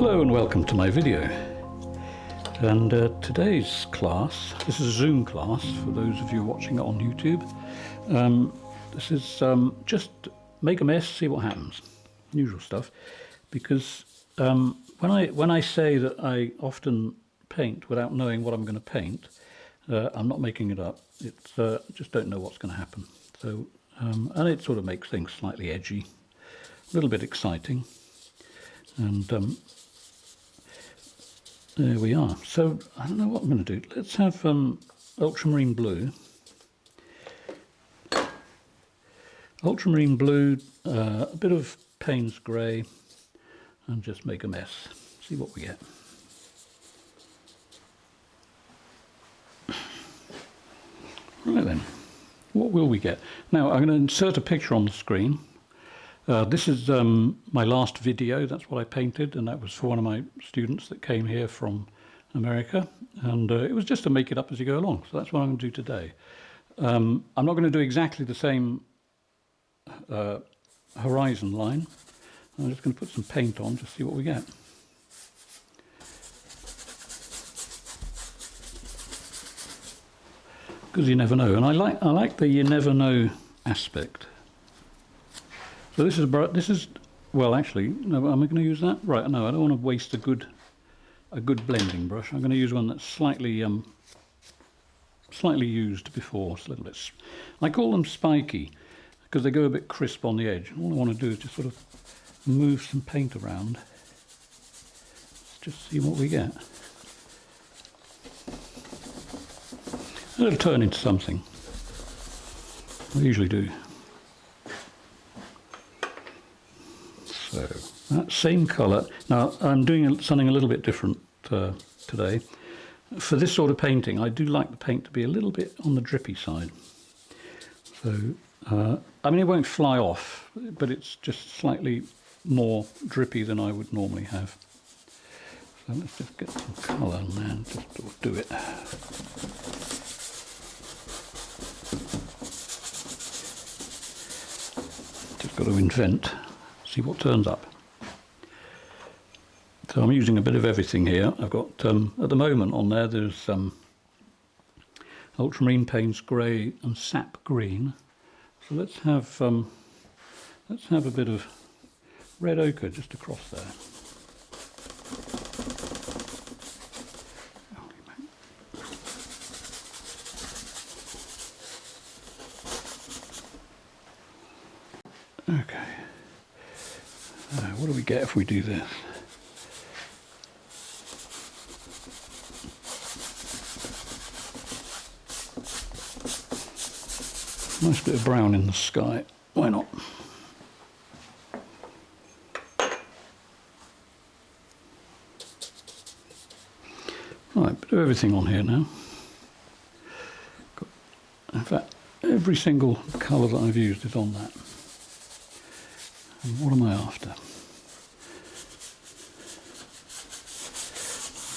Hello and welcome to my video. And today's class, this is a Zoom class for those of you watching it on YouTube. This is just make a mess, see what happens, usual stuff. Because when I say that I often paint without knowing what I'm going to paint, I'm not making it up. It's just don't know what's going to happen. So and it sort of makes things slightly edgy, a little bit exciting, and there we are. So I don't know what I'm going to do. Let's have ultramarine blue. Ultramarine blue, a bit of Payne's grey, and just make a mess. See what we get. Right then, what will we get? Now I'm going to insert a picture on the screen. This is my last video. That's what I painted, and that was for one of my students that came here from America, and it was just to make it up as you go along. So that's what I'm going to do today. I'm not going to do exactly the same horizon line. I'm just going to put some paint on to see what we get. Because you never know, and I like the you never know aspect. So this is well, actually, no. Am I going to use that? Right, no, I don't want to waste a good blending brush. I'm going to use one that's slightly used before. It's a little bit. I call them spiky because they go a bit crisp on the edge. All I want to do is just sort of move some paint around. Let's just see what we get. It'll turn into something. I usually do. So that same colour. Now I'm doing something a little bit different today. For this sort of painting, I do like the paint to be a little bit on the drippy side. So I mean, it won't fly off, but it's just slightly more drippy than I would normally have. So let's just get some colour on there and just do it. Just got to invent. See what turns up. So I'm using a bit of everything here. I've got at the moment on there. There's ultramarine, Payne's grey, and sap green. So let's have a bit of red ochre just across there. Okay. What do we get if we do this? Nice bit of brown in the sky. Why not? Right, bit of everything on here now. In fact, every single colour that I've used is on that. And what am I after?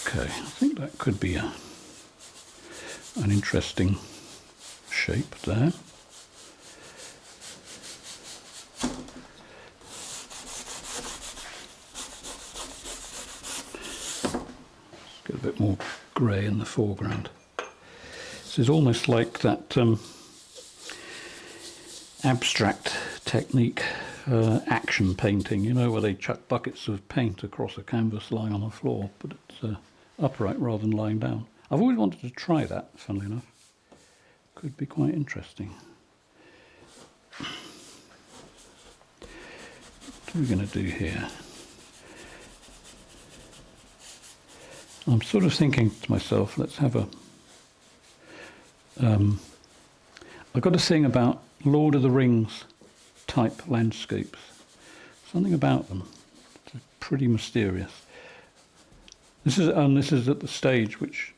Okay, I think that could be an interesting shape there. Let's get a bit more grey in the foreground. This is almost like that abstract technique. Action painting, you know, where they chuck buckets of paint across a canvas lying on the floor, but it's upright rather than lying down. I've always wanted to try that, funnily enough. Could be quite interesting. What are we going to do here? I'm sort of thinking to myself, let's have a... I've got a thing about Lord of the Rings type landscapes. Something about them. It's pretty mysterious. This is at the stage which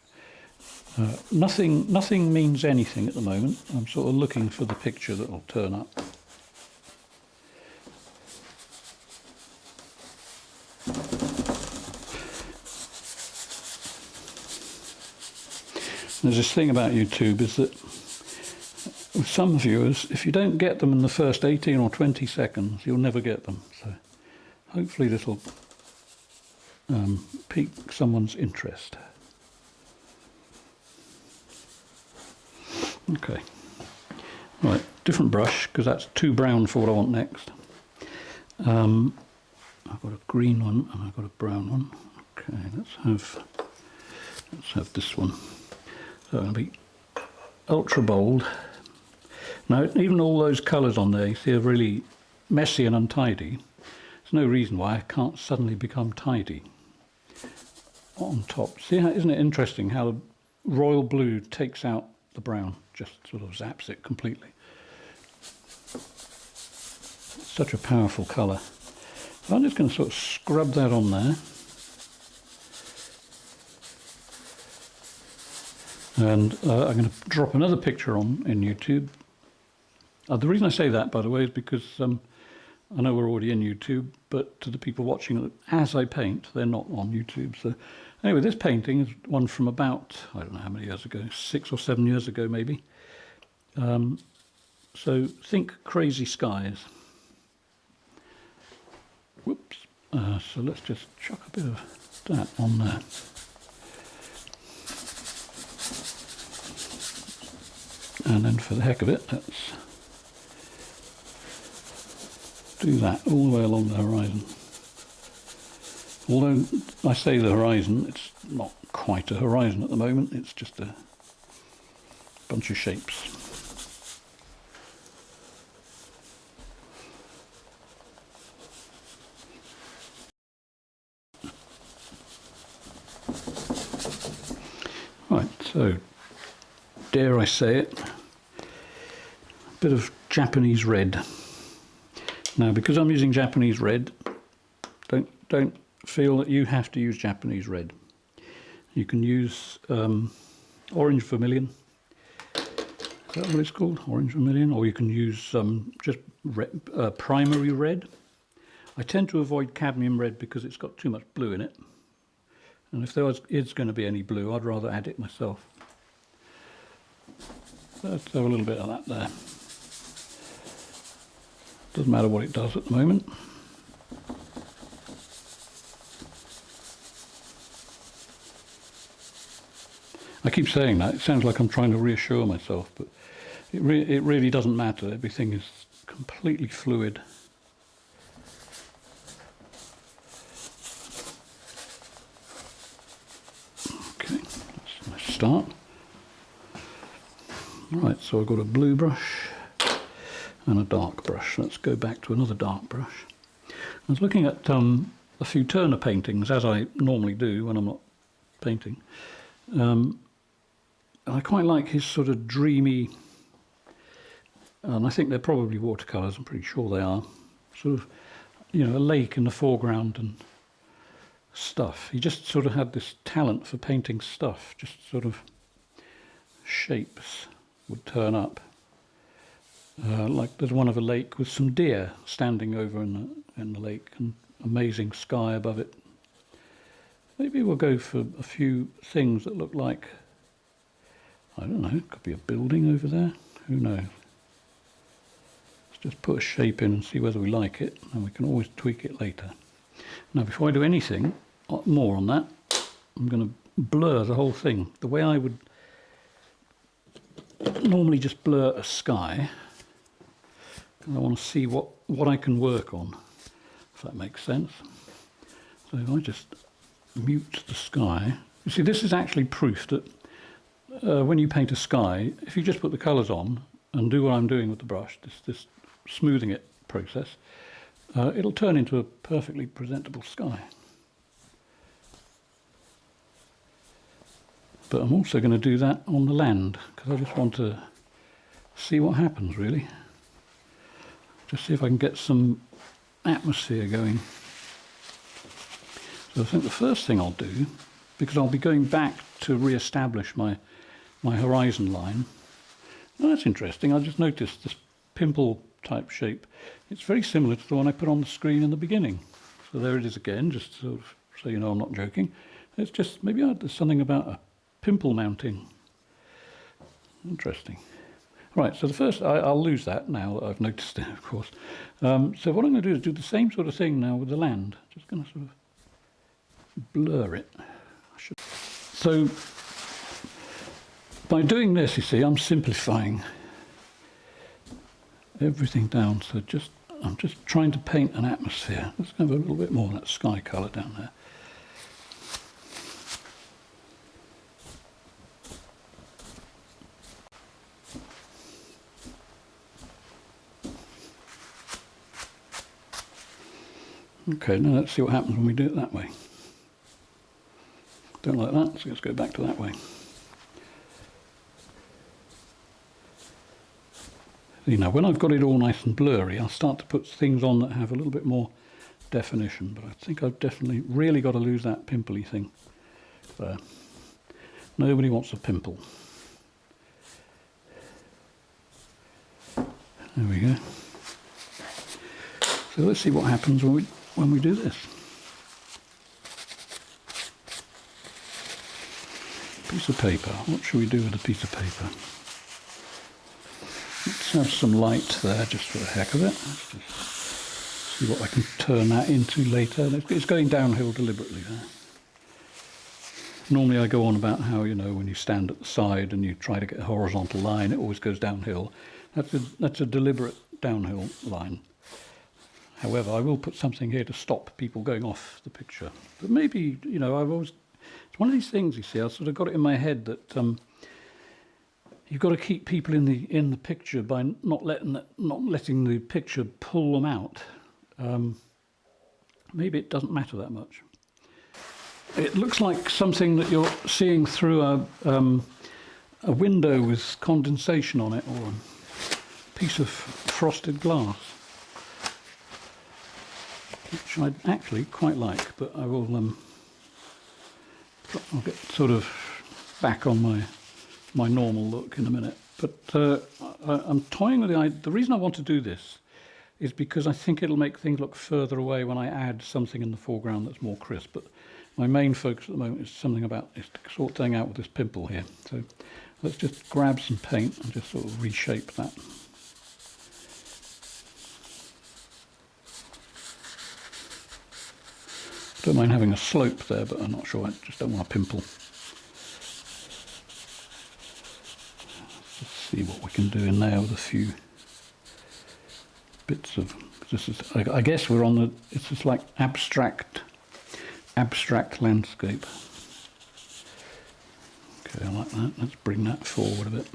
nothing means anything at the moment. I'm sort of looking for the picture that will turn up. There's this thing about YouTube is that with some viewers, if you don't get them in the first 18 or 20 seconds, you'll never get them. So hopefully this will pique someone's interest. Okay, right, different brush because that's too brown for what I want next. I've got a green one and I've got a brown one. Okay, let's have this one. So it'll be ultra bold. Now, even all those colours on there, you see, are really messy and untidy. There's no reason why I can't suddenly become tidy on top. See, isn't it interesting how the royal blue takes out the brown, just sort of zaps it completely. It's such a powerful colour. So I'm just going to sort of scrub that on there. And I'm going to drop another picture in YouTube. The reason I say that, by the way, is because I know we're already in YouTube, but to the people watching as I paint, they're not on YouTube. So anyway, this painting is one from about, I don't know how many years ago, 6 or 7 years ago maybe. So think crazy skies. Whoops. So let's just chuck a bit of that on there. And then for the heck of it, let's do that all the way along the horizon. Although I say the horizon, it's not quite a horizon at the moment, it's just a bunch of shapes. Right, so dare I say it, a bit of Japanese red. Now, because I'm using Japanese red, don't feel that you have to use Japanese red. You can use orange vermilion. Is that what it's called? Orange vermilion? Or you can use just primary red. I tend to avoid cadmium red because it's got too much blue in it. And if there is going to be any blue, I'd rather add it myself. So let's have a little bit of that there. Doesn't matter what it does at the moment. I keep saying that, it sounds like I'm trying to reassure myself, but it really doesn't matter. Everything is completely fluid. Okay, that's a nice start. Right, so I've got a blue brush and a dark brush. Let's go back to another dark brush. I was looking at a few Turner paintings, as I normally do when I'm not painting. I quite like his sort of dreamy, and I think they're probably watercolours, I'm pretty sure they are, sort of, you know, a lake in the foreground and stuff. He just sort of had this talent for painting stuff, just sort of shapes would turn up. Like there's one of a lake with some deer standing over in the lake and amazing sky above it. Maybe we'll go for a few things that look like, I don't know, it could be a building over there, who knows. Let's just put a shape in and see whether we like it, and we can always tweak it later. Now before I do anything more on that, I'm going to blur the whole thing. The way I would normally just blur a sky, I want to see what I can work on, if that makes sense. So if I just mute the sky, you see this is actually proof that when you paint a sky, if you just put the colours on and do what I'm doing with the brush, this smoothing it process, it'll turn into a perfectly presentable sky. But I'm also going to do that on the land, because I just want to see what happens, really. Just see if I can get some atmosphere going. So I think the first thing I'll do, because I'll be going back to re-establish my horizon line. Oh, that's interesting. I just noticed this pimple type shape. It's very similar to the one I put on the screen in the beginning. So there it is again, just sort of so you know I'm not joking. It's just, maybe there's something about a pimple mounting. Interesting. Right, so the first, I'll lose that now that I've noticed it, of course. So what I'm going to do is do the same sort of thing now with the land. Just going to sort of blur it. So by doing this, you see, I'm simplifying everything down. So I'm just trying to paint an atmosphere. Let's have a little bit more of that sky colour down there. Okay, now let's see what happens when we do it that way. Don't like that, so let's go back to that way. See, now when I've got it all nice and blurry, I'll start to put things on that have a little bit more definition, but I think I've definitely really got to lose that pimply thing there. Nobody wants a pimple. There we go. So let's see what happens when we do this. Piece of paper. What should we do with a piece of paper? Let's have some light there just for the heck of it. Let's just see what I can turn that into later. It's going downhill deliberately there. Normally I go on about how, you know, when you stand at the side and you try to get a horizontal line, it always goes downhill. That's a deliberate downhill line. However, I will put something here to stop people going off the picture. But maybe, you know, it's one of these things, you see, I've sort of got it in my head that you've got to keep people in the picture by not letting the picture pull them out. Maybe it doesn't matter that much. It looks like something that you're seeing through a window with condensation on it, or a piece of frosted glass, which I actually quite like, but I will I'll get sort of back on my normal look in a minute. But I'm toying with the idea. The reason I want to do this is because I think it'll make things look further away when I add something in the foreground that's more crisp. But my main focus at the moment is to sort thing out with this pimple here. So let's just grab some paint and just sort of reshape that. Don't mind having a slope there, but I'm not sure. I just don't want a pimple. Let's see what we can do in there with a few bits of. This is, I guess we're on the. It's just like abstract landscape. Okay, I like that. Let's bring that forward a bit.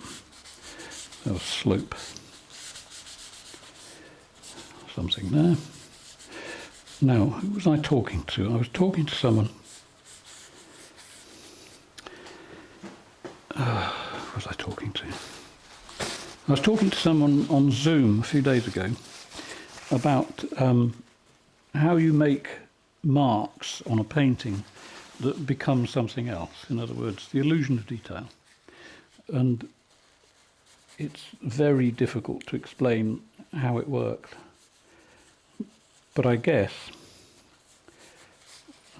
So a slope. Something there. Now, who was I talking to? I was talking to someone. Who was I talking to? I was talking to someone on Zoom a few days ago about how you make marks on a painting that become something else. In other words, the illusion of detail. And it's very difficult to explain how it works. But I guess,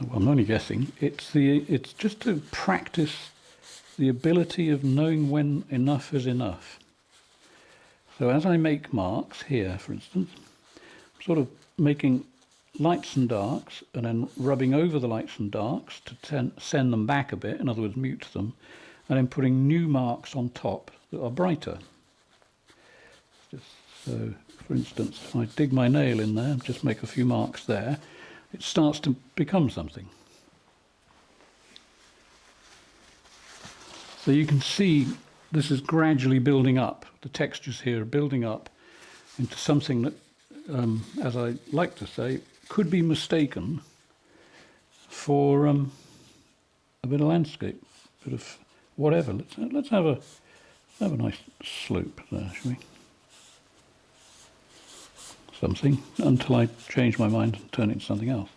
well, I'm only guessing, it's just to practice the ability of knowing when enough is enough. So as I make marks here, for instance, I'm sort of making lights and darks and then rubbing over the lights and darks to send them back a bit, in other words, mute them, and then putting new marks on top that are brighter. Just so, for instance, if I dig my nail in there, just make a few marks there, it starts to become something. So you can see this is gradually building up. The textures here are building up into something that, as I like to say, could be mistaken for a bit of landscape, a bit of whatever. Let's have a nice slope there, shall we? Something until I change my mind and turn it into something else.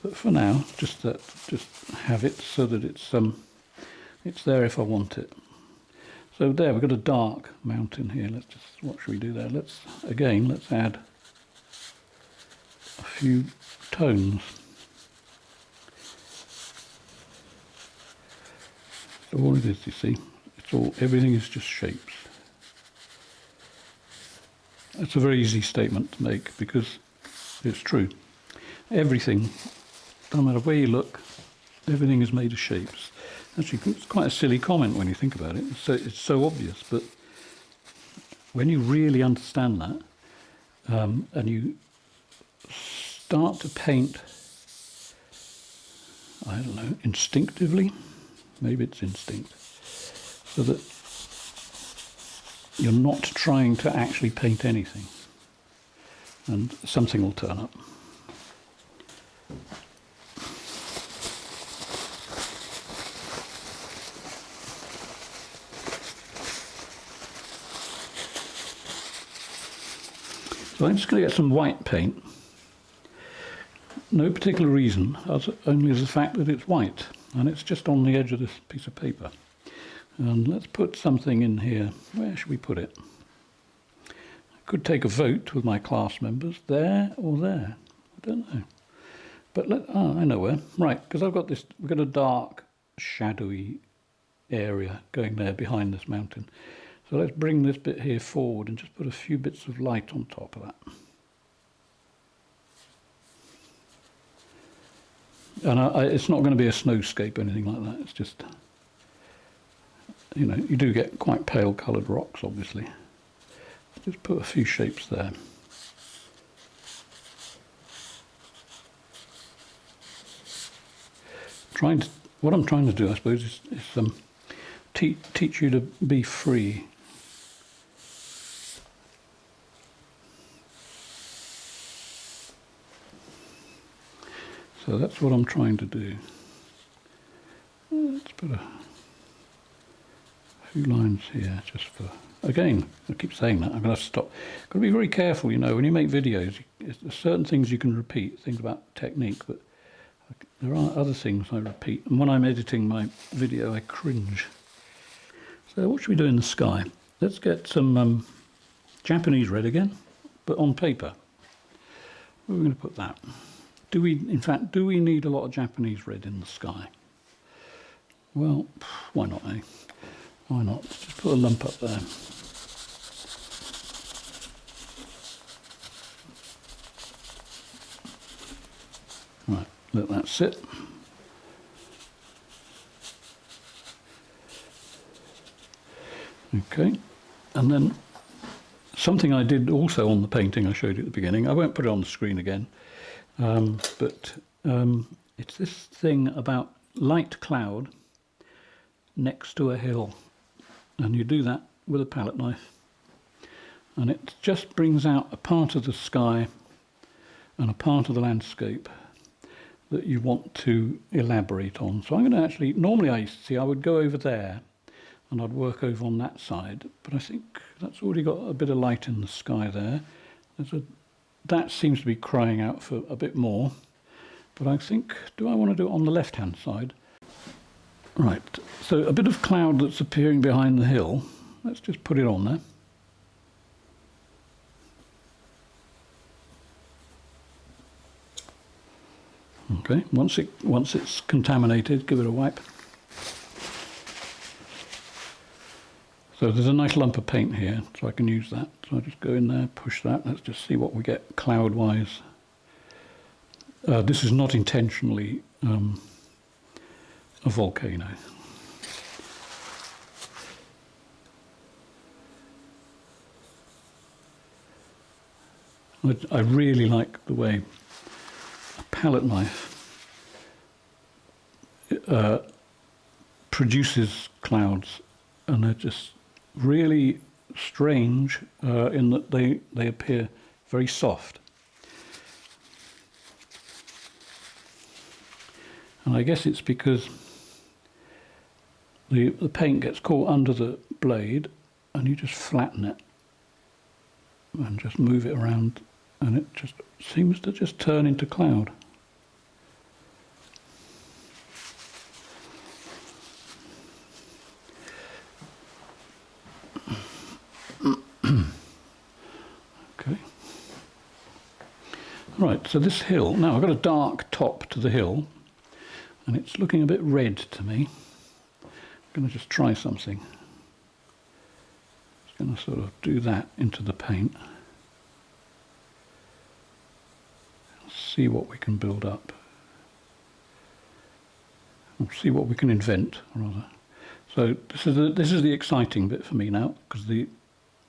But for now, just have it so that it's there if I want it. So there, we've got a dark mountain here. What should we do there? Let's add a few tones. So all it is, you see, everything is just shapes. It's a very easy statement to make because it's true. Everything, no matter where you look, Everything is made of shapes. Actually, it's quite a silly comment when you think about it. It's so obvious, but when you really understand that, and you start to paint, I don't know, instinctively, maybe it's instinct, so that you're not trying to actually paint anything, and something will turn up. So I'm just going to get some white paint. No particular reason, only as the fact that it's white, and it's just on the edge of this piece of paper. And let's put something in here. Where should we put it? I could take a vote with my class members, there or there. I don't know. But I know where. Right, because I've got this, we've got a dark, shadowy area going there behind this mountain. So let's bring this bit here forward and just put a few bits of light on top of that. And it's not going to be a snowscape or anything like that. It's just, you know, you do get quite pale coloured rocks, obviously. Just put a few shapes there. What I'm trying to do, I suppose, is teach you to be free. So that's what I'm trying to do. Let's put a few lines here just for, again, I keep saying that, I'm going to stop. Got to be very careful, you know, when you make videos, there's certain things you can repeat, things about technique, but there are other things I repeat. And when I'm editing my video, I cringe. So what should we do in the sky? Let's get some Japanese red again, but on paper. Where are we going to put that? Do we need a lot of Japanese red in the sky? Well, why not, eh? Why not? Just put a lump up there. Right, let that sit. Okay, and then something I did also on the painting I showed you at the beginning, I won't put it on the screen again, but it's this thing about light cloud next to a hill, and you do that with a palette knife, and it just brings out a part of the sky and a part of the landscape that you want to elaborate on. So I'm going to actually, normally I used to see I would go over there and I'd work over on that side, but I think that's already got a bit of light in the sky there. That seems to be crying out for a bit more, but I think, do I want to do it on the left-hand side? Right, so a bit of cloud that's appearing behind the hill, let's just put it on there. Okay, once it's contaminated, give it a wipe. So there's a nice lump of paint here, so I can use that. So I just go in there, push that. Let's just see what we get cloud-wise. This is not intentionally a volcano. I really like the way a palette knife produces clouds, and they're just really strange in that they appear very soft. And I guess it's because the paint gets caught under the blade, and you just flatten it and just move it around, and it just seems to just turn into cloud. Okay. Right, so this hill, now I've got a dark top to the hill, and it's looking a bit red to me. I'm going to just try something. Just going to sort of do that into the paint. See what we can build up. We'll see what we can invent, rather. So this is the exciting bit for me now, because the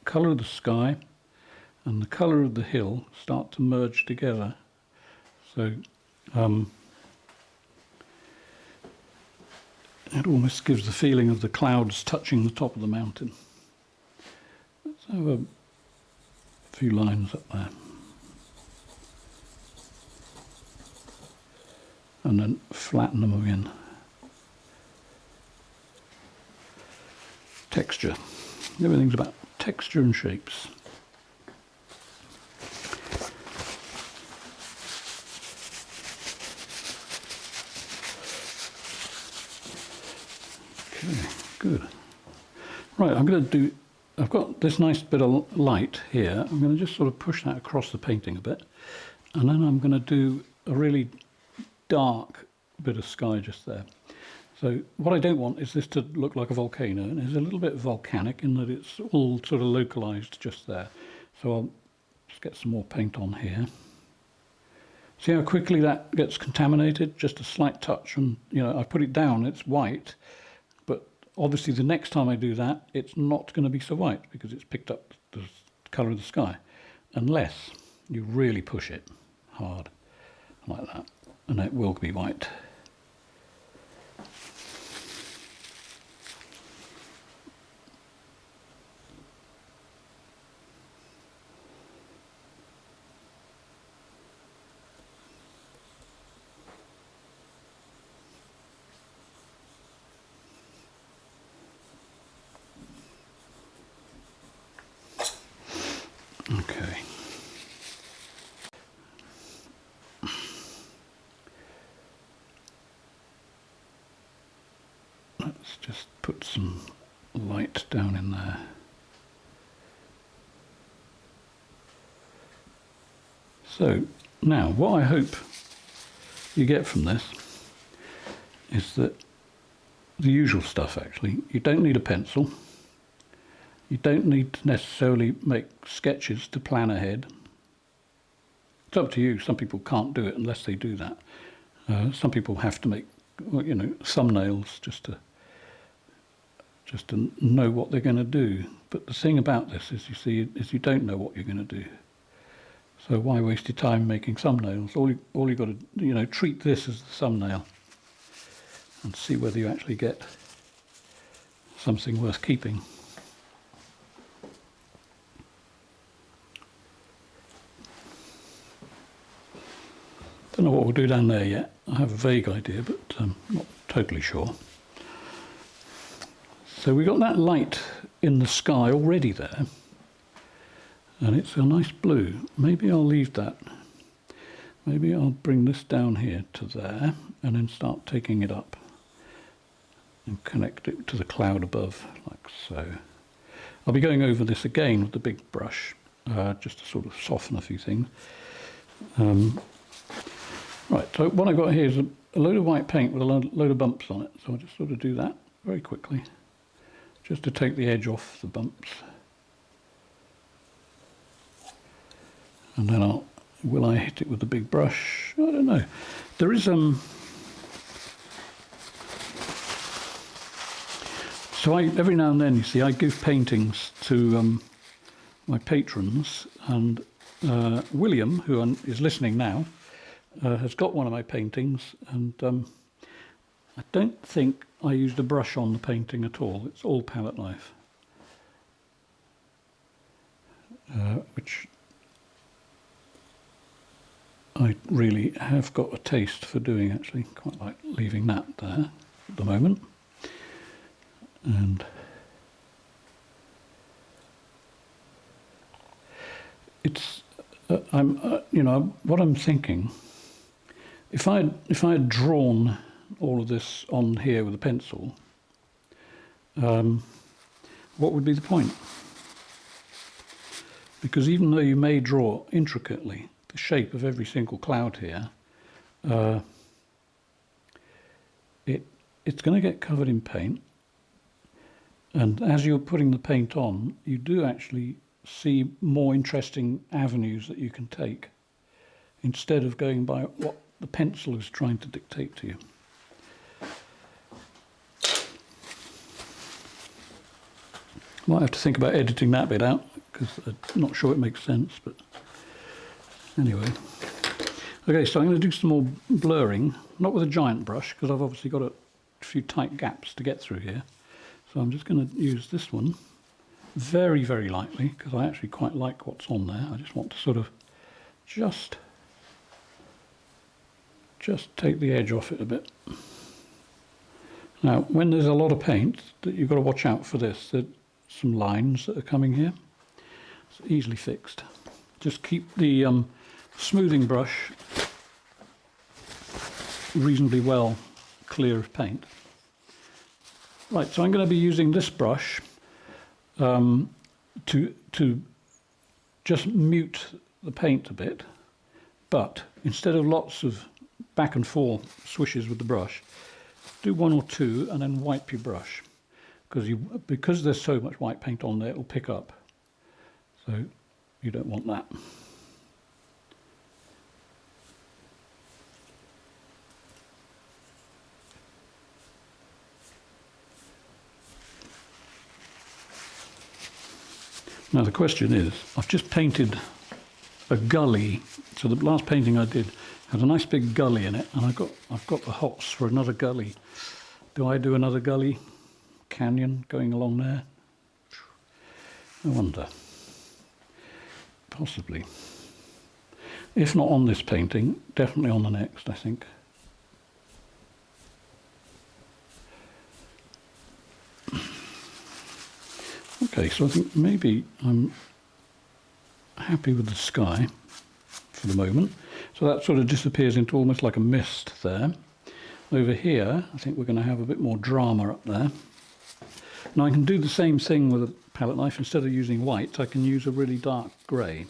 colour of the sky and the colour of the hill start to merge together. So it almost gives the feeling of the clouds touching the top of the mountain. Let's have a few lines up there. And then flatten them again. Texture. Everything's about texture and shapes. Okay, good. Right, I've got this nice bit of light here. I'm going to just sort of push that across the painting a bit. And then I'm going to do a really dark bit of sky just there. So what I don't want is this to look like a volcano, and it's a little bit volcanic in that it's all sort of localized just there. So I'll just get some more paint on here. See how quickly that gets contaminated? Just a slight touch, and I put it down, it's white, but obviously the next time I do that, it's not going to be so white because it's picked up the colour of the sky, unless you really push it hard like that, and it will be white. Okay. Let's just put some light down in there. So now what I hope you get from this is that the usual stuff actually. You don't need a pencil. You don't need to necessarily make sketches to plan ahead. It's up to you. Some people can't do it unless they do that. Some people have to make, thumbnails just to know what they're going to do. But the thing about this is, you don't know what you're going to do. So why waste your time making thumbnails? All you got to, treat this as the thumbnail and see whether you actually get something worth keeping. Don't know what we'll do down there yet. I have a vague idea, but not totally sure. So we got that light in the sky already there, and it's a nice blue. Maybe I'll leave that. Maybe I'll bring this down here to there, and then start taking it up and connect it to the cloud above, like so. I'll be going over this again with the big brush, just to sort of soften a few things. Right, so what I've got here is a load of white paint with a load of bumps on it. So I'll just sort of do that very quickly, just to take the edge off the bumps. And then will I hit it with the big brush? I don't know. There is so every now and then, you see, I give paintings to my patrons, and William, who is listening now, has got one of my paintings, and I don't think I used a brush on the painting at all. It's all palette knife, which I really have got a taste for doing, actually. Quite like leaving that there at the moment. And it's what I'm thinking. If I had drawn all of this on here with a pencil, what would be the point? Because even though you may draw intricately the shape of every single cloud here, it's going to get covered in paint, and as you're putting the paint on, you do actually see more interesting avenues that you can take, instead of going by what the pencil is trying to dictate to you. Might have to think about editing that bit out, because I'm not sure it makes sense, but anyway. Okay, so I'm going to do some more blurring, not with a giant brush, because I've obviously got a few tight gaps to get through here. So I'm just going to use this one very, very lightly, because I actually quite like what's on there. I just want to sort of just take the edge off it a bit. Now, when there's a lot of paint, you've got to watch out for this. There's some lines that are coming here. It's easily fixed. Just keep the smoothing brush reasonably well clear of paint. Right, so I'm going to be using this brush to just mute the paint a bit, but instead of lots of back and forth swishes with the brush, do one or two and then wipe your brush, because there's so much white paint on there, it will pick up. So you don't want that. Now the question is, I've just painted a gully. So the last painting I did had a nice big gully in it, and I've got the hots for another gully. Do I do another gully canyon going along there? I wonder. Possibly. If not on this painting, definitely on the next, I think. Okay, so I think maybe I'm happy with the sky for the moment. So that sort of disappears into almost like a mist there. Over here, I think we're going to have a bit more drama up there. Now I can do the same thing with a palette knife. Instead of using white, I can use a really dark grey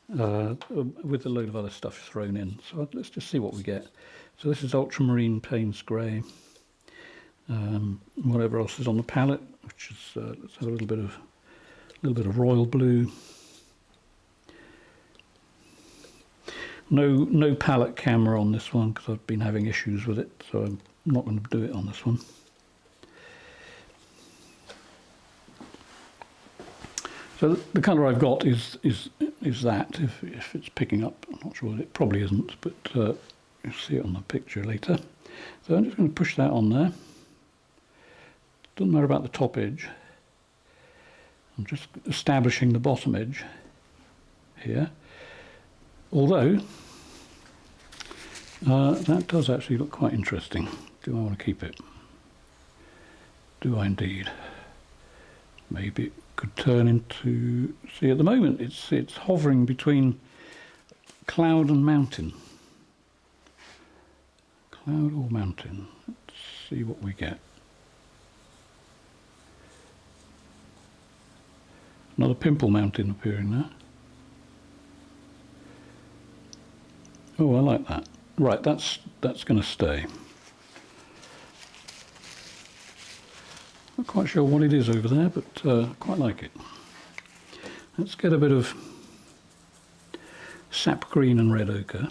with a load of other stuff thrown in. So let's just see what we get. So this is Ultramarine Payne's grey. Whatever else is on the palette, which is let's have a little bit of royal blue. No palette camera on this one because I've been having issues with it, so I'm not going to do it on this one. So the colour I've got is that. If it's picking up, I'm not sure. It probably isn't, but you'll see it on the picture later. So I'm just going to push that on there. Doesn't matter about the top edge. I'm just establishing the bottom edge here. Although that does actually look quite interesting. Do I want to keep it? Do I indeed? Maybe it could turn into, see, at the moment it's hovering between cloud and mountain. Cloud or mountain. Let's see what we get. Another pimple mountain appearing there. Oh, I like that. Right, that's going to stay. Not quite sure what it is over there, but I quite like it. Let's get a bit of sap green and red ochre,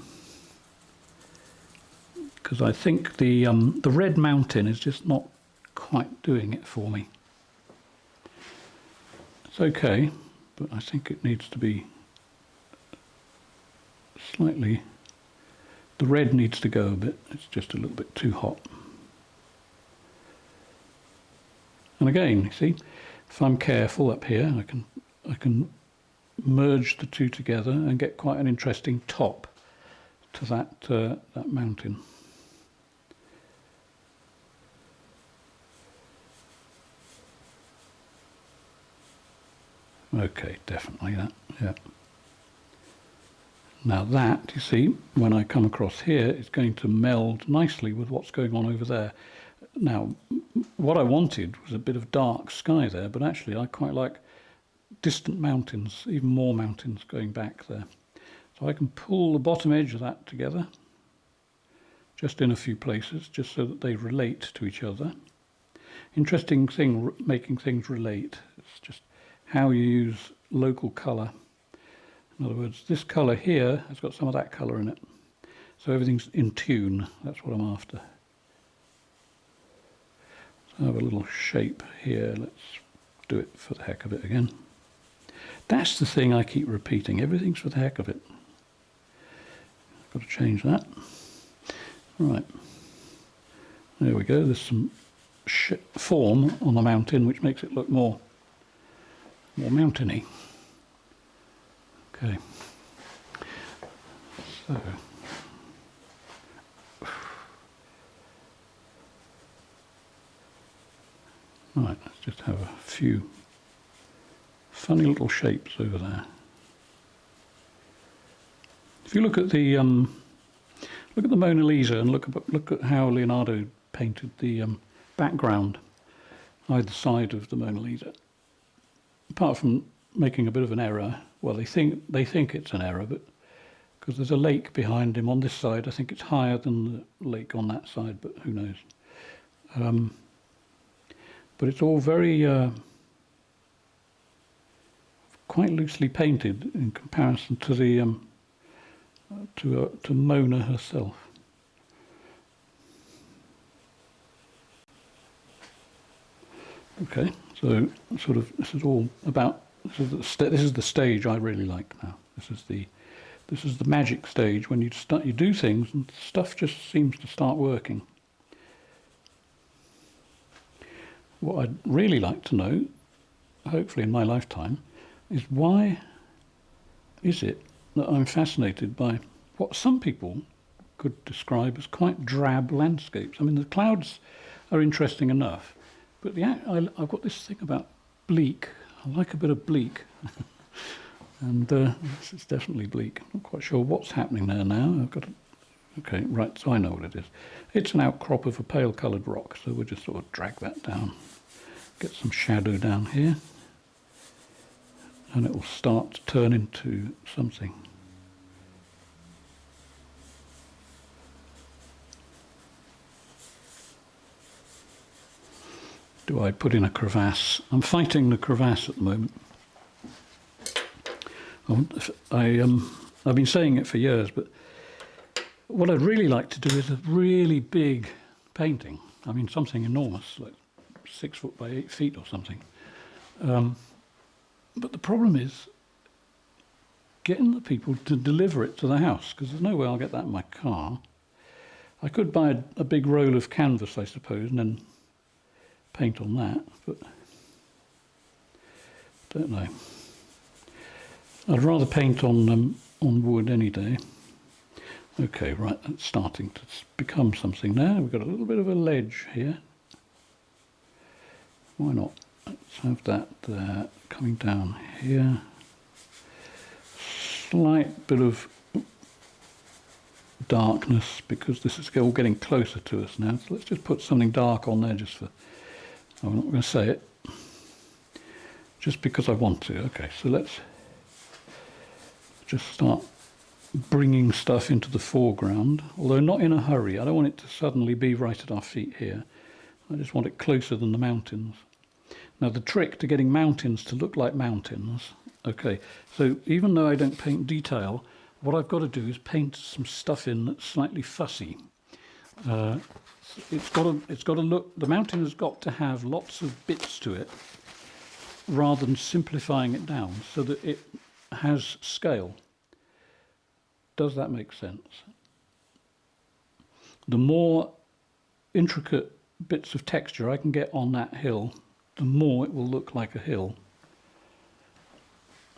because I think the red mountain is just not quite doing it for me. It's okay, but I think it needs to be slightly. The red needs to go a bit. It's just a little bit too hot. And again, you see, if I'm careful up here, I can merge the two together and get quite an interesting top to that mountain. Okay, definitely that, yeah. Now that, you see, when I come across here, it's going to meld nicely with what's going on over there. Now, what I wanted was a bit of dark sky there, but actually I quite like distant mountains, even more mountains going back there. So I can pull the bottom edge of that together, just in a few places, just so that they relate to each other. Interesting thing, making things relate. It's just how you use local colour. In other words, this colour here has got some of that colour in it. So everything's in tune. That's what I'm after. So I have a little shape here. Let's do it for the heck of it again. That's the thing I keep repeating. Everything's for the heck of it. Got to change that. Right. There we go. There's some form on the mountain which makes it look more mountainy. Okay. So. Right, let's just have a few funny little shapes over there. If you look at the Mona Lisa and look at how Leonardo painted the background either side of the Mona Lisa, apart from making a bit of an error, well, they think it's an error, but because there's a lake behind him on this side, I think it's higher than the lake on that side, but who knows? But it's all very quite loosely painted in comparison to the to Mona herself. Okay, so sort of this is all about this is the stage I really like now. This is the magic stage when you do things and stuff just seems to start working. What I'd really like to know, hopefully in my lifetime, is why is it that I'm fascinated by what some people could describe as quite drab landscapes. I mean, the clouds are interesting enough, but I've got this thing about bleak. I like a bit of bleak. And this is definitely bleak. I'm not quite sure what's happening there now. Okay, right, so I know what it is. It's an outcrop of a pale coloured rock, so we'll just sort of drag that down. Get some shadow down here. And it will start to turn into something. Do I put in a crevasse? I'm fighting the crevasse at the moment. I've been saying it for years, but what I'd really like to do is a really big painting. I mean, something enormous, like 6 foot by 8 feet or something. But the problem is getting the people to deliver it to the house, because there's no way I'll get that in my car. I could buy a big roll of canvas, I suppose, and then paint on that, but don't know. I'd rather paint on wood any day. Okay, right, that's starting to become something now. We've got a little bit of a ledge here. Why not? Let's have that there, coming down here. Slight bit of darkness, because this is all getting closer to us now. So let's just put something dark on there just for, I'm not going to say it, just because I want to. Okay, so let's just start bringing stuff into the foreground, although not in a hurry. I don't want it to suddenly be right at our feet here. I just want it closer than the mountains. Now the trick to getting mountains to look like mountains, okay, so even though I don't paint detail, what I've got to do is paint some stuff in that's slightly fussy. It's got to look, the mountain has got to have lots of bits to it, rather than simplifying it down, so that it has scale. Does that make sense? The more intricate bits of texture I can get on that hill, the more it will look like a hill.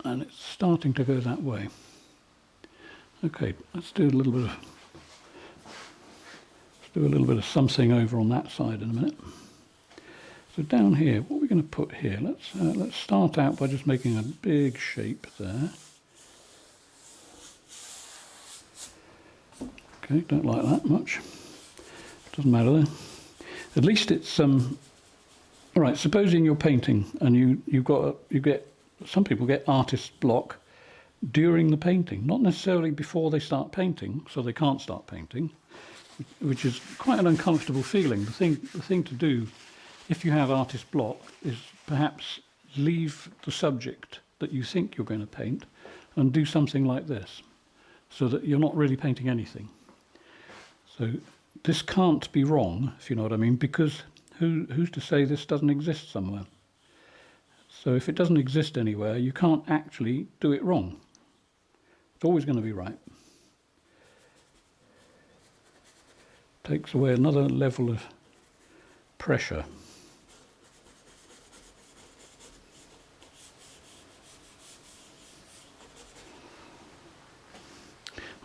And it's starting to go that way. Okay, let's do a little bit of something over on that side in a minute. So down here, what are we going to put here? Let's start out by just making a big shape there. Okay, don't like that much. Doesn't matter though. At least it's all right. Supposing you're painting and you get some people get artist block during the painting, not necessarily before they start painting, so they can't start painting, which is quite an uncomfortable feeling. The thing to do, if you have artist block, is perhaps leave the subject that you think you're going to paint and do something like this, so that you're not really painting anything. So this can't be wrong, if you know what I mean, because who's to say this doesn't exist somewhere? So if it doesn't exist anywhere, you can't actually do it wrong. It's always going to be right. Takes away another level of pressure.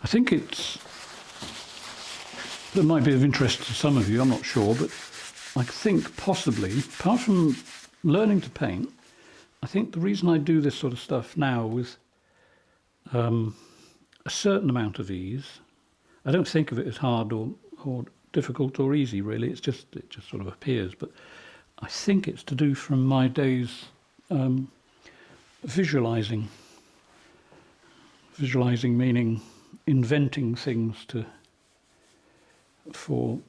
I think that might be of interest to some of you, I'm not sure, but I think possibly, apart from learning to paint, I think the reason I do this sort of stuff now with a certain amount of ease, I don't think of it as hard or difficult or easy really, it just sort of appears, but I think it's to do from my days visualizing meaning inventing things for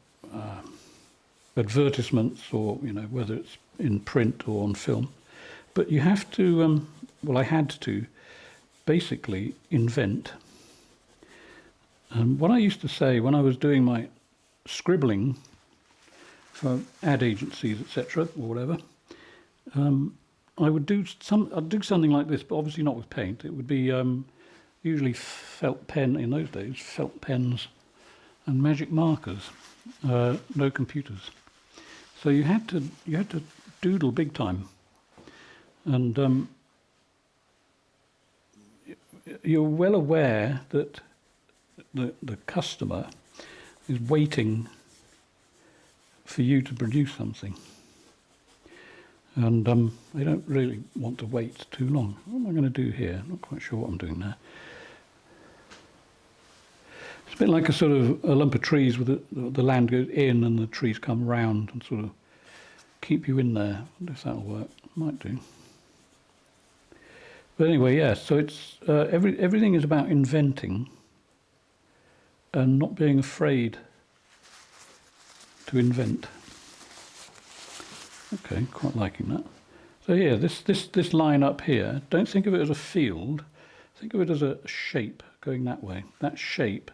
advertisements, or whether it's in print or on film. But you have to, well, I had to basically invent. What I used to say when I was doing my scribbling for ad agencies, etc., or whatever, I'd do something like this, but obviously not with paint. It would be usually felt pen, in those days, felt pens and magic markers, no computers. So you had to doodle big time, and you're well aware that the customer is waiting for you to produce something, and they don't really want to wait too long. What am I going to do here? I'm not quite sure what I'm doing there. It's a bit like a sort of a lump of trees with the land goes in and the trees come round and sort of keep you in there. I wonder if that'll work. Might do. But anyway, yeah, so it's everything is about inventing and not being afraid to invent. Okay, quite liking that. So here, this line up here, don't think of it as a field, think of it as a shape going that way. That shape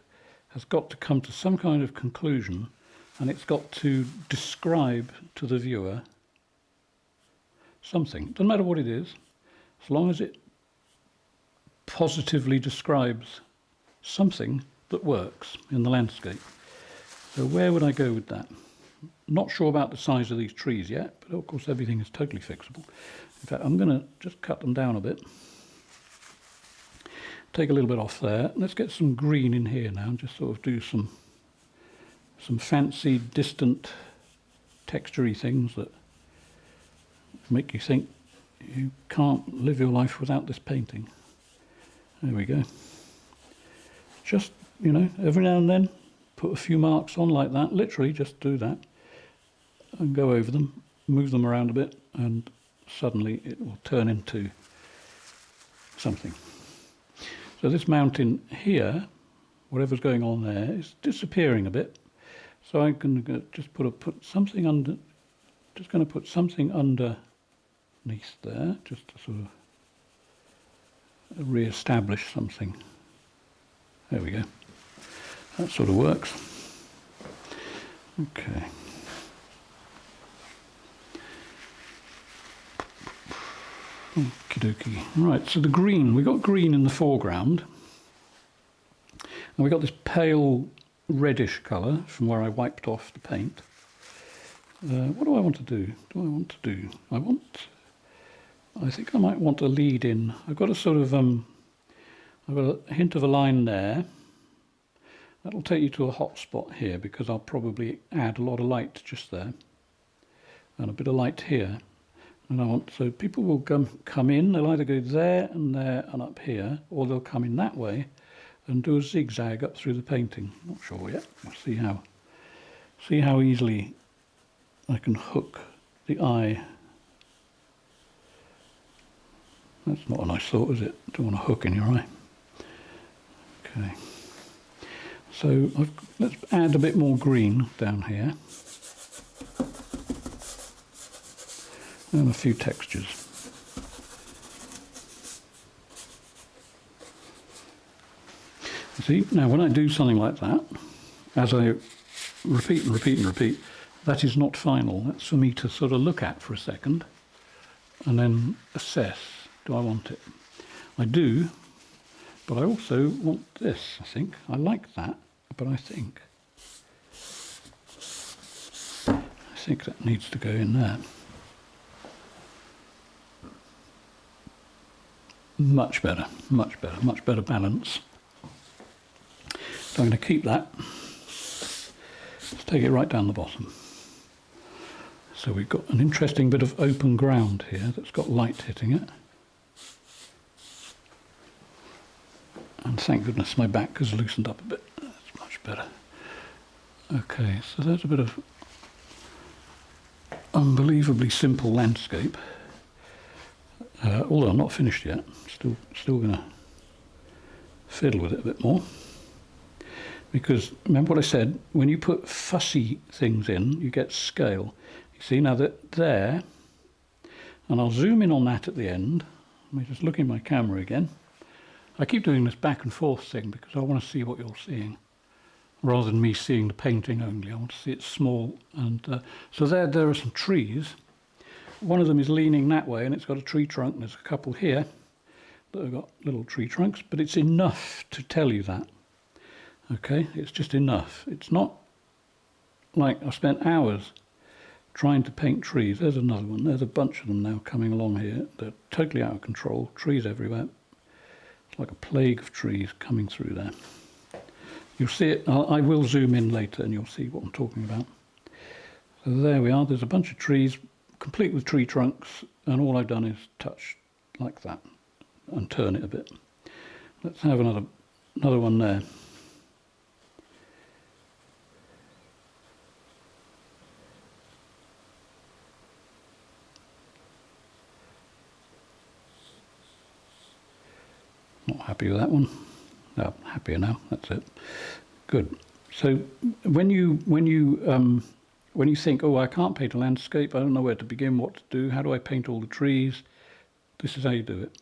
has got to come to some kind of conclusion, and it's got to describe to the viewer something. Doesn't matter what it is, as long as it positively describes something that works in the landscape. So where would I go with that? Not sure about the size of these trees yet, but of course everything is totally fixable. In fact, I'm going to just cut them down a bit. Take a little bit off there. Let's get some green in here now and just sort of do some fancy, distant, textury things that make you think you can't live your life without this painting. There we go. Just, every now and then, put a few marks on like that. Literally, just do that. And go over them, move them around a bit, and suddenly it will turn into something. So this mountain here, whatever's going on there, is disappearing a bit. So I'm going to just put something under. Just going to put something underneath there, just to sort of re-establish something. There we go. That sort of works. Okay. Okie dokie. Right, so the green, we got green in the foreground. And we got this pale reddish colour from where I wiped off the paint. What do I want to do? I think I might want a lead in. I've got a sort of, I've got a hint of a line there. That'll take you to a hot spot here because I'll probably add a lot of light just there. And a bit of light here. And so people will come in, they'll either go there and up here, or they'll come in that way and do a zigzag up through the painting. Not sure yet. We'll see how easily I can hook the eye. That's not a nice thought, is it? Don't want a hook in your eye. Okay. So let's add a bit more green down here. And a few textures. See, now when I do something like that, as I repeat and repeat and repeat, that is not final. That's for me to sort of look at for a second and then assess, do I want it? I do, but I also want this, I think. I like that, but I think that needs to go in there. Much better, much better, much better balance. So I'm going to keep that. Let's take it right down the bottom. So we've got an interesting bit of open ground here that's got light hitting it. And thank goodness my back has loosened up a bit. That's much better. Okay, so there's a bit of unbelievably simple landscape. Although I'm not finished yet, still going to fiddle with it a bit more. Because remember what I said, when you put fussy things in, you get scale. You see now that there, and I'll zoom in on that at the end. Let me just look in my camera again. I keep doing this back and forth thing because I want to see what you're seeing, rather than me seeing the painting only. I want to see it small. And so there are some trees. One of them is leaning that way, and it's got a tree trunk. There's a couple here that have got little tree trunks, but it's enough to tell you that. Okay, it's just enough. It's not like I spent hours trying to paint trees. There's another one. There's a bunch of them now coming along here. They're totally out of control. Trees everywhere. It's like a plague of trees coming through there. You'll see it. I will zoom in later and you'll see what I'm talking about. So there we are. There's a bunch of trees complete with tree trunks, and all I've done is touch like that and turn it a bit. Let's have another one there. Not happy with that one. No, happier now. That's it. Good. So when you think, oh, I can't paint a landscape, I don't know where to begin, what to do, how do I paint all the trees? This is how you do it.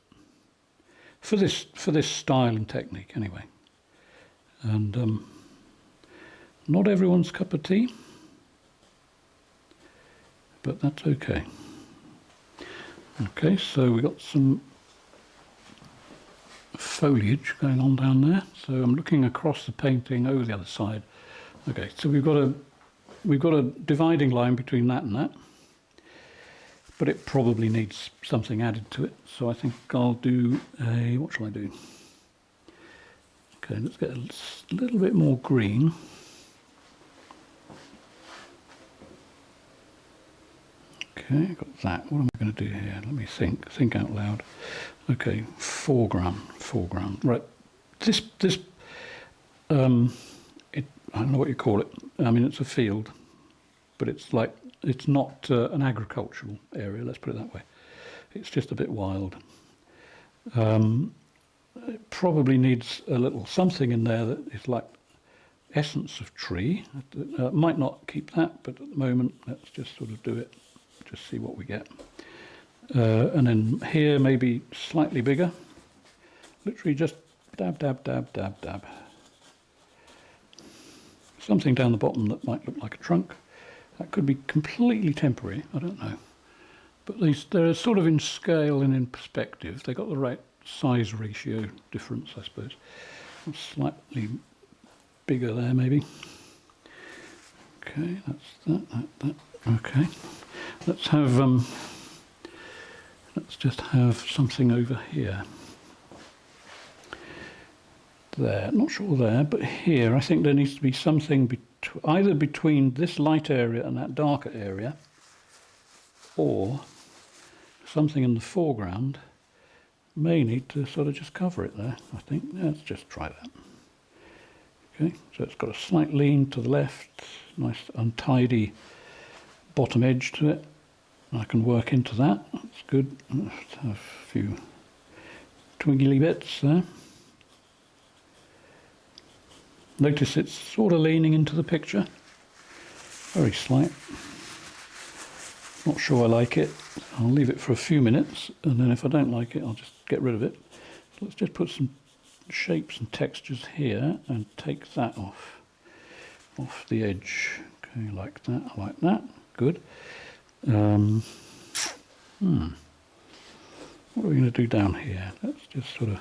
For this style and technique, anyway. And not everyone's cup of tea, but that's okay. Okay, so we've got some foliage going on down there. So I'm looking across the painting over the other side. Okay, so we've got a dividing line between that and that, but it probably needs something added to it. So I think I'll do a, what shall I do? Okay, let's get a little bit more green. Okay, got that. What am I going to do here? Let me think out loud. Okay, foreground. Right, this I don't know what you call it. I mean, it's a field, but it's not an agricultural area. Let's put it that way. It's just a bit wild. It probably needs a little something in there that is like essence of tree. Might not keep that, but at the moment, let's just sort of do it. Just see what we get. And then here, maybe slightly bigger. Literally just dab, dab, dab, dab, dab. Something down the bottom that might look like a trunk. That could be completely temporary, I don't know. But they're sort of in scale and in perspective. They've got the right size ratio difference, I suppose. Slightly bigger there, maybe. Okay, that's that. Okay. Let's just have something over here. There, not sure there, but here I think there needs to be something either between this light area and that darker area, or something in the foreground may need to sort of just cover it there, I think. Let's just try that. Okay, so it's got a slight lean to the left, nice untidy bottom edge to it. I can work into that, that's good. Let's have a few twiggly bits there. Notice it's sort of leaning into the picture, very slight. Not sure I like it. I'll leave it for a few minutes, and then if I don't like it, I'll just get rid of it. So let's just put some shapes and textures here and take that off the edge. Okay, like that, I like that, good. what are we going to do down here? Let's just sort of,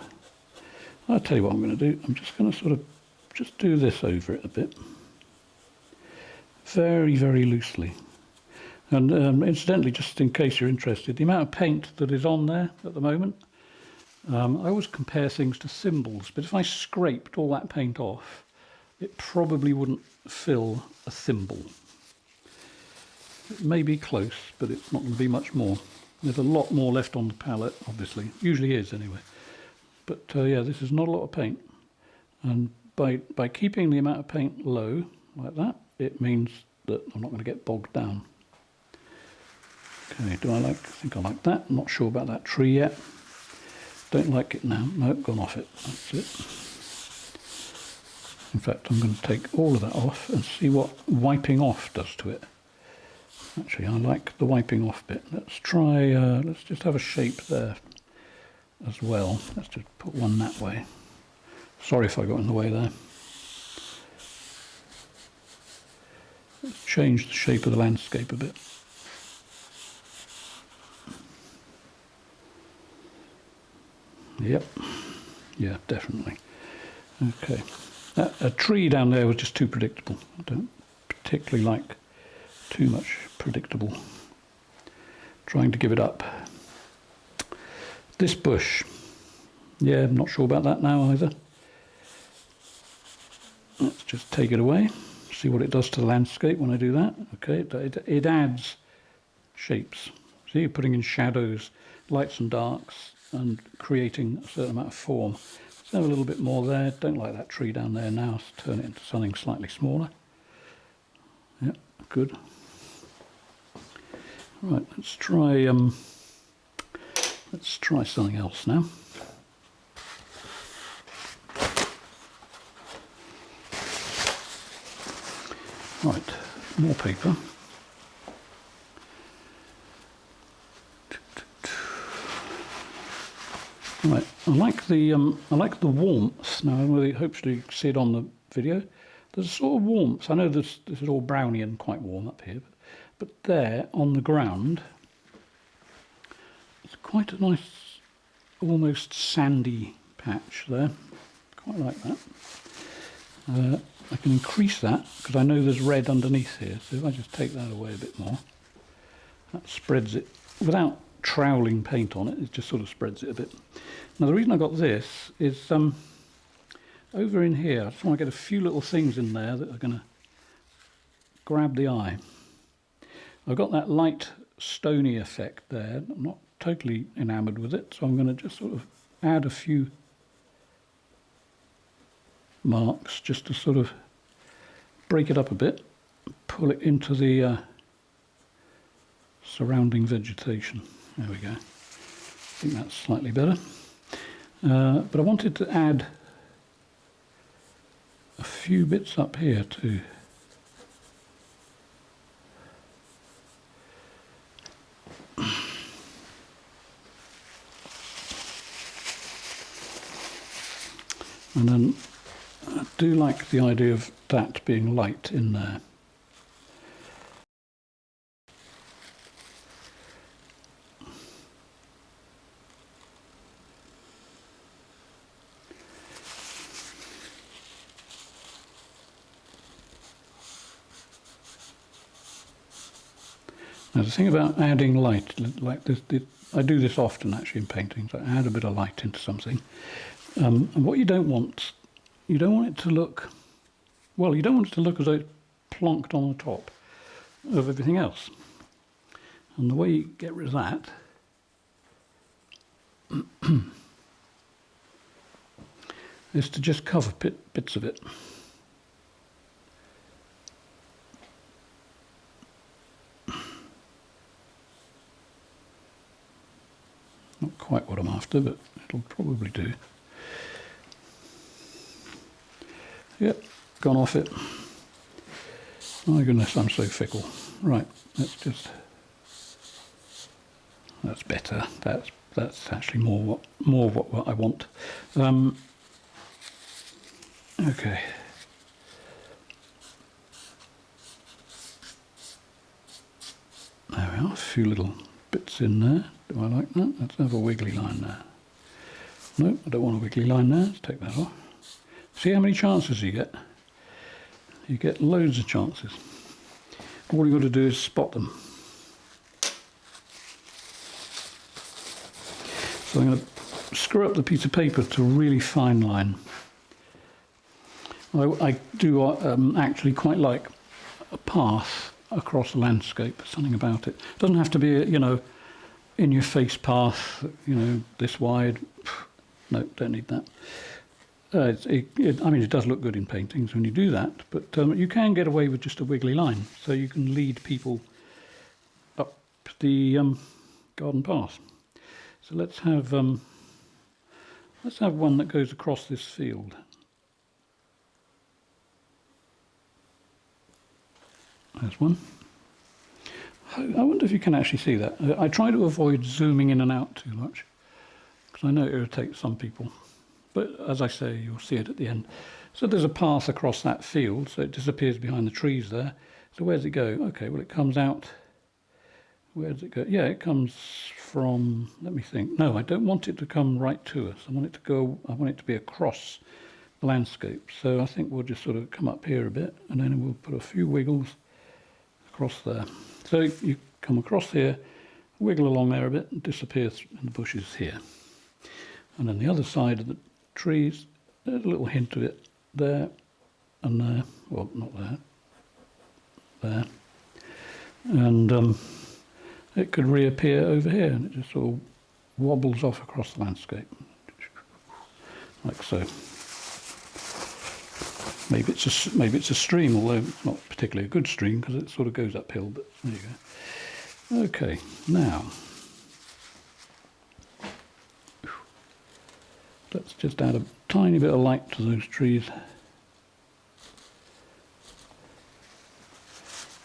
I'll tell you what I'm going to do. I'm just going to sort of just do this over it a bit. Very, very loosely. And incidentally, just in case you're interested, the amount of paint that is on there at the moment, I always compare things to thimbles, but if I scraped all that paint off, it probably wouldn't fill a thimble. It may be close, but it's not going to be much more. There's a lot more left on the palette, obviously. Usually is, anyway. But yeah, this is not a lot of paint. And by keeping the amount of paint low, like that, it means that I'm not going to get bogged down. Okay, think I like that. I'm not sure about that tree yet. Don't like it now. No, gone off it. That's it. In fact, I'm going to take all of that off and see what wiping off does to it. Actually, I like the wiping off bit. Let's try, let's just have a shape there as well. Let's just put one that way. Sorry if I got in the way there. Let's change the shape of the landscape a bit. Yep, yeah, definitely. Okay, a tree down there was just too predictable. I don't particularly like too much predictable. Trying to give it up. This bush, yeah, I'm not sure about that now either. Let's just take it away, see what it does to the landscape when I do that. Okay, it adds shapes. See, you're putting in shadows, lights and darks, and creating a certain amount of form. Let's have a little bit more there. Don't like that tree down there now. Let's turn it into something slightly smaller. Yep, good. Right, let's try something else now. Right, more paper. Right, I like the warmth. Now, hopefully you can see it on the video. There's a sort of warmth. I know this is all browny and quite warm up here, but there on the ground, it's quite a nice, almost sandy patch there. Quite like that. I can increase that because I know there's red underneath here. So if I just take that away a bit more, that spreads it without troweling paint on it. It just sort of spreads it a bit. Now the reason I got this is over in here, I just want to get a few little things in there that are going to grab the eye. I've got that light stony effect there. I'm not totally enamoured with it, so I'm going to just sort of add a few marks just to sort of break it up a bit, pull it into the surrounding vegetation. There we go. I think that's slightly better. But I wanted to add a few bits up here too. And then I do like the idea of that being light in there. Now the thing about adding light, like this, I do this often actually in paintings. I add a bit of light into something, and what you don't want it to look, well, you don't want it to look as though it's plonked on the top of everything else. And the way you get rid of that is to just cover bits of it. Not quite what I'm after, but it'll probably do. Yep, gone off it. My goodness, I'm so fickle. Right, that's better. That's actually more what I want. Okay. There we are, a few little bits in there. Do I like that? Let's have a wiggly line there. No, I don't want a wiggly line there. Let's take that off. See how many chances you get? You get loads of chances. All you've got to do is spot them. So I'm going to screw up the piece of paper to a really fine line. I do actually quite like a path across a landscape, something about it. It doesn't have to be, you know, in your face path, you know, this wide. No, don't need that. I mean, it does look good in paintings when you do that, but you can get away with just a wiggly line, so you can lead people up the garden path. So let's have one that goes across this field. There's one. I wonder if you can actually see that. I try to avoid zooming in and out too much, because I know it irritates some people. But as I say, you'll see it at the end. So there's a path across that field, so it disappears behind the trees there. So where does it go? Okay, well, it comes out. Where does it go? Yeah, it comes from, let me think. No, I don't want it to come right to us. I want it to be across the landscape. So I think we'll just sort of come up here a bit, and then we'll put a few wiggles across there. So you come across here, wiggle along there a bit, and disappear in the bushes here. And then the other side of the trees, there's a little hint of it there and there. Well, not there. There. And it could reappear over here, and it just sort of wobbles off across the landscape. Like so. Maybe it's a stream, although it's not particularly a good stream because it sort of goes uphill, but there you go. Okay, now let's just add a tiny bit of light to those trees.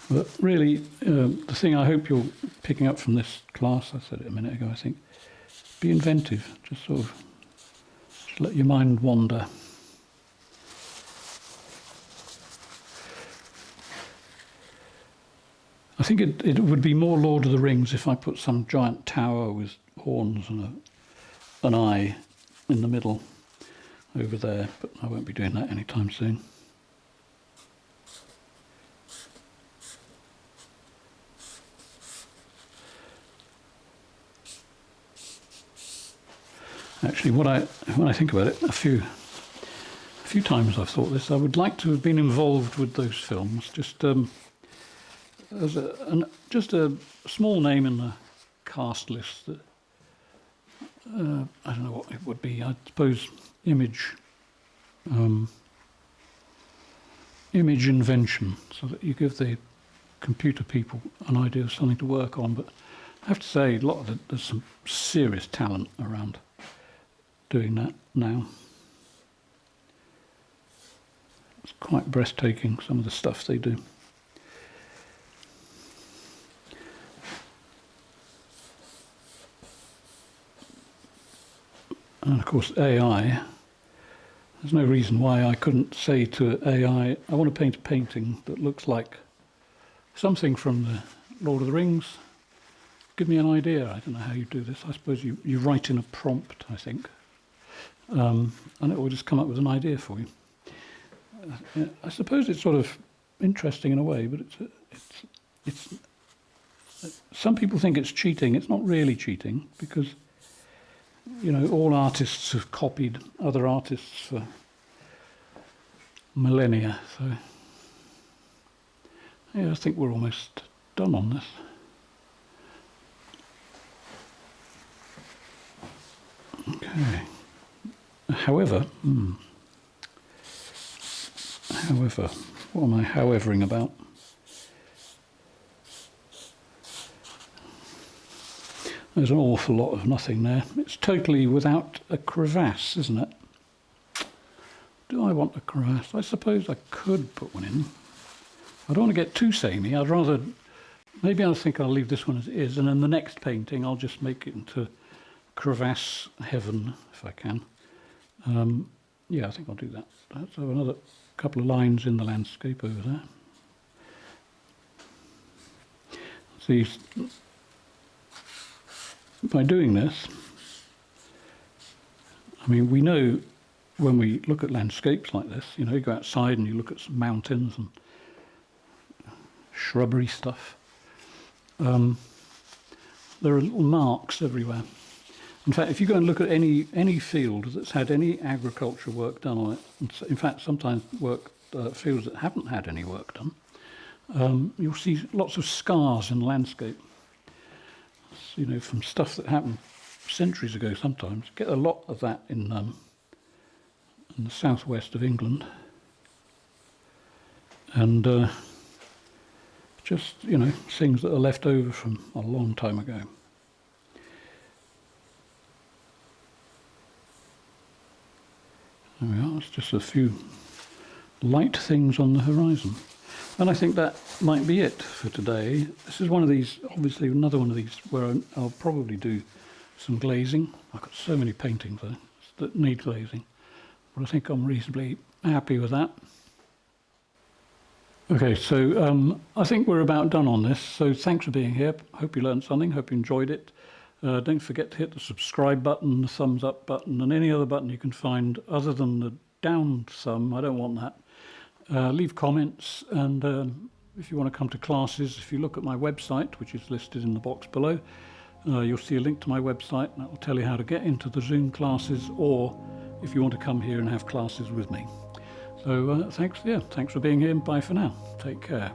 But really, the thing I hope you're picking up from this class, I said it a minute ago, I think, be inventive. Just sort of just let your mind wander. I think it would be more Lord of the Rings if I put some giant tower with horns and an eye in the middle over there, but I won't be doing that anytime soon. Actually, when I think about it, a few times I've thought this. I would like to have been involved with those films, just as just a small name in the cast list. That, I don't know what it would be. I suppose image invention, so that you give the computer people an idea of something to work on. But I have to say, there's some serious talent around doing that now. It's quite breathtaking, some of the stuff they do. And of course AI, there's no reason why I couldn't say to AI, I want to paint a painting that looks like something from the Lord of the Rings. Give me an idea. I don't know how you do this. I suppose you write in a prompt, I think. And it will just come up with an idea for you. I suppose it's sort of interesting in a way, but it's some people think it's cheating. It's not really cheating, because you know, all artists have copied other artists for millennia. So yeah, I think we're almost done on this. Okay. However, what am I howevering about? There's an awful lot of nothing there. It's totally without a crevasse, isn't it? Do I want a crevasse? I suppose I could put one in. I don't want to get too samey. I'd rather, maybe I think I'll leave this one as it is, and then the next painting I'll just make it into crevasse heaven if I can. Yeah, I think I'll do that. So another couple of lines in the landscape over there. See, by doing this, I mean, we know when we look at landscapes like this, you know, you go outside and you look at some mountains and shrubbery stuff, there are little marks everywhere. In fact, if you go and look at any field that's had any agriculture work done on it, and in fact sometimes fields that haven't had any work done, you'll see lots of scars in the landscape. You know, from stuff that happened centuries ago sometimes. Get a lot of that in the southwest of England. And just, you know, things that are left over from a long time ago. There we are, it's just a few light things on the horizon. And I think that might be it for today. This is one of these, obviously another one of these where I'll probably do some glazing. I've got so many paintings though that need glazing, but I think I'm reasonably happy with that. Okay, so I think we're about done on this, so thanks for being here. Hope you learned something, hope you enjoyed it. Don't forget to hit the subscribe button, the thumbs up button, and any other button you can find other than the down thumb. I don't want that. Leave comments, and if you want to come to classes, if you look at my website, which is listed in the box below, you'll see a link to my website, and that will tell you how to get into the Zoom classes, or if you want to come here and have classes with me. So thanks for being here, and bye for now. Take care.